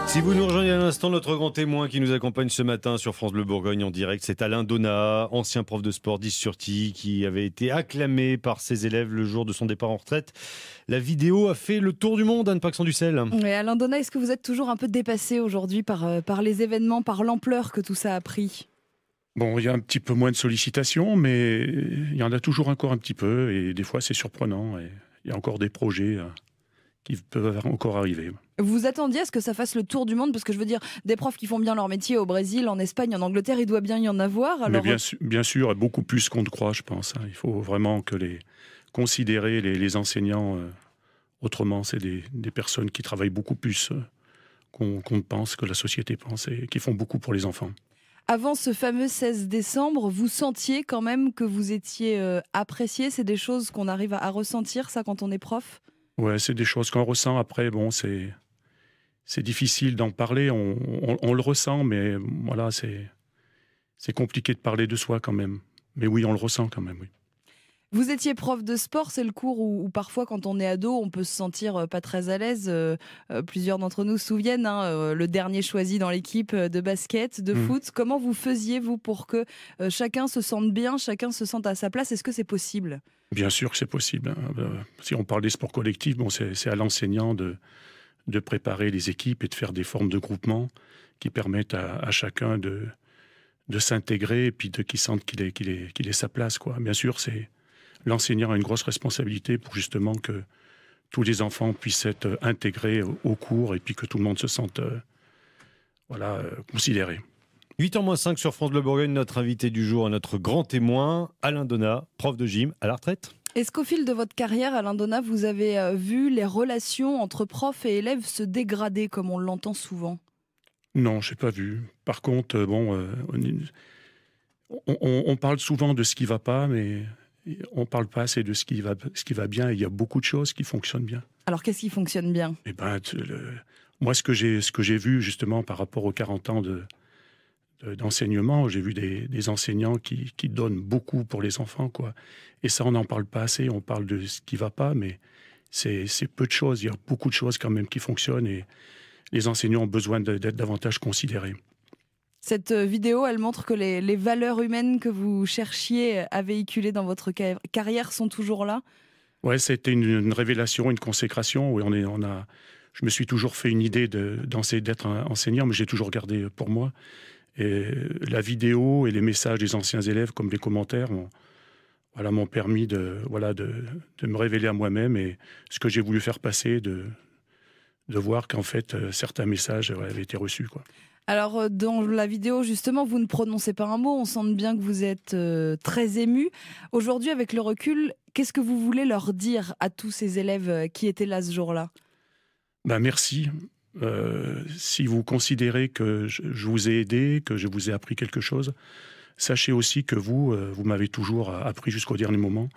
Si vous nous rejoignez à l'instant, notre grand témoin qui nous accompagne ce matin sur France Bleu Bourgogne en direct, c'est Alain Donat, ancien prof de sport 10 sur 10, qui avait été acclamé par ses élèves le jour de son départ en retraite. La vidéo a fait le tour du monde, Anne Paxson-Ducel. Oui, Alain Donat, est-ce que vous êtes toujours un peu dépassé aujourd'hui par les événements, par l'ampleur que tout ça a pris ? Bon, il y a un petit peu moins de sollicitations, mais il y en a toujours encore un petit peu, et des fois c'est surprenant, et il y a encore des projets qui peuvent encore arriver. Vous attendiez à ce que ça fasse le tour du monde ? Parce que je veux dire, des profs qui font bien leur métier au Brésil, en Espagne, en Angleterre, il doit bien y en avoir. Alors... Mais bien sûr, beaucoup plus qu'on ne croit, je pense. Il faut vraiment considérer les enseignants autrement. C'est des personnes qui travaillent beaucoup plus qu'on ne pense, que la société pense, et qui font beaucoup pour les enfants. Avant ce fameux 16 décembre, vous sentiez quand même que vous étiez apprécié ? C'est des choses qu'on arrive à ressentir, ça, quand on est prof ? Ouais, c'est des choses qu'on ressent. Après, bon, c'est difficile d'en parler. On le ressent, mais voilà, c'est compliqué de parler de soi quand même. Mais oui, on le ressent quand même, oui. Vous étiez prof de sport, c'est le cours où parfois quand on est ado, on peut se sentir pas très à l'aise. Plusieurs d'entre nous se souviennent, le dernier choisi dans l'équipe de basket, de foot. Comment vous faisiez, vous, pour que chacun se sente bien, chacun se sente à sa place ? Est-ce que c'est possible ? Bien sûr que c'est possible. Si on parle des sports collectifs, bon, c'est à l'enseignant de préparer les équipes et de faire des formes de groupement qui permettent à chacun de s'intégrer et puis qu'il sente qu'il est sa place, quoi. Bien sûr, l'enseignant a une grosse responsabilité pour justement que tous les enfants puissent être intégrés au cours et puis que tout le monde se sente considéré. 8h moins 5 sur France Bleu Bourgogne, notre invité du jour, notre grand témoin, Alain Donat, prof de gym à la retraite. Est-ce qu'au fil de votre carrière, Alain Donat, vous avez vu les relations entre profs et élèves se dégrader comme on l'entend souvent ? Non, je n'ai pas vu. Par contre, on parle souvent de ce qui ne va pas, mais on ne parle pas assez de ce qui va bien. Et il y a beaucoup de choses qui fonctionnent bien. Alors, qu'est-ce qui fonctionne bien ? Moi, ce que j'ai vu justement par rapport aux 40 ans d'enseignement, j'ai vu des enseignants qui donnent beaucoup pour les enfants, quoi. Et ça, on n'en parle pas assez. On parle de ce qui ne va pas, mais c'est peu de choses. Il y a beaucoup de choses quand même qui fonctionnent et les enseignants ont besoin d'être davantage considérés. Cette vidéo, elle montre que les valeurs humaines que vous cherchiez à véhiculer dans votre carrière sont toujours là ? Ouais, c'était une révélation, une consécration. Oui, je me suis toujours fait une idée d'être un enseignant, mais j'ai toujours gardé pour moi. Et la vidéo et les messages des anciens élèves, comme les commentaires, m'ont permis de me révéler à moi-même et ce que j'ai voulu faire passer, de voir qu'en fait, certains messages avaient été reçus, quoi. Alors, dans la vidéo, justement, vous ne prononcez pas un mot. On sent bien que vous êtes très ému. Aujourd'hui, avec le recul, qu'est-ce que vous voulez leur dire à tous ces élèves qui étaient là ce jour-là ? Merci. Si vous considérez que je vous ai aidé, que je vous ai appris quelque chose, sachez aussi que vous m'avez toujours appris jusqu'au dernier moment.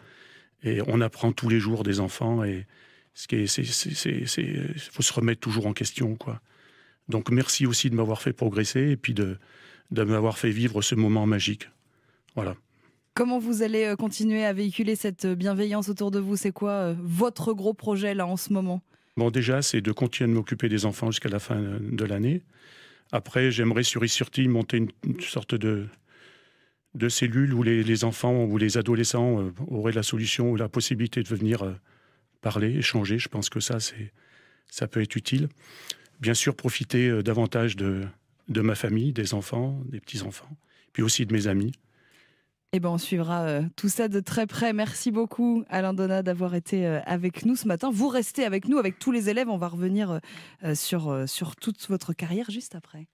Et on apprend tous les jours des enfants et il faut se remettre toujours en question, quoi. Donc merci aussi de m'avoir fait progresser et puis de m'avoir fait vivre ce moment magique. Voilà. Comment vous allez continuer à véhiculer cette bienveillance autour de vous ? C'est quoi votre gros projet là en ce moment ? Bon, déjà, c'est de continuer de m'occuper des enfants jusqu'à la fin de l'année. Après, j'aimerais sur Isurti monter une sorte de cellule où les enfants ou les adolescents auraient la solution ou la possibilité de venir parler, échanger. Je pense que ça peut être utile. Bien sûr, profiter davantage de ma famille, des enfants, des petits-enfants, puis aussi de mes amis. Eh ben, on suivra tout ça de très près. Merci beaucoup, Alain Donat, d'avoir été avec nous ce matin. Vous restez avec nous, avec tous les élèves. On va revenir sur toute votre carrière juste après.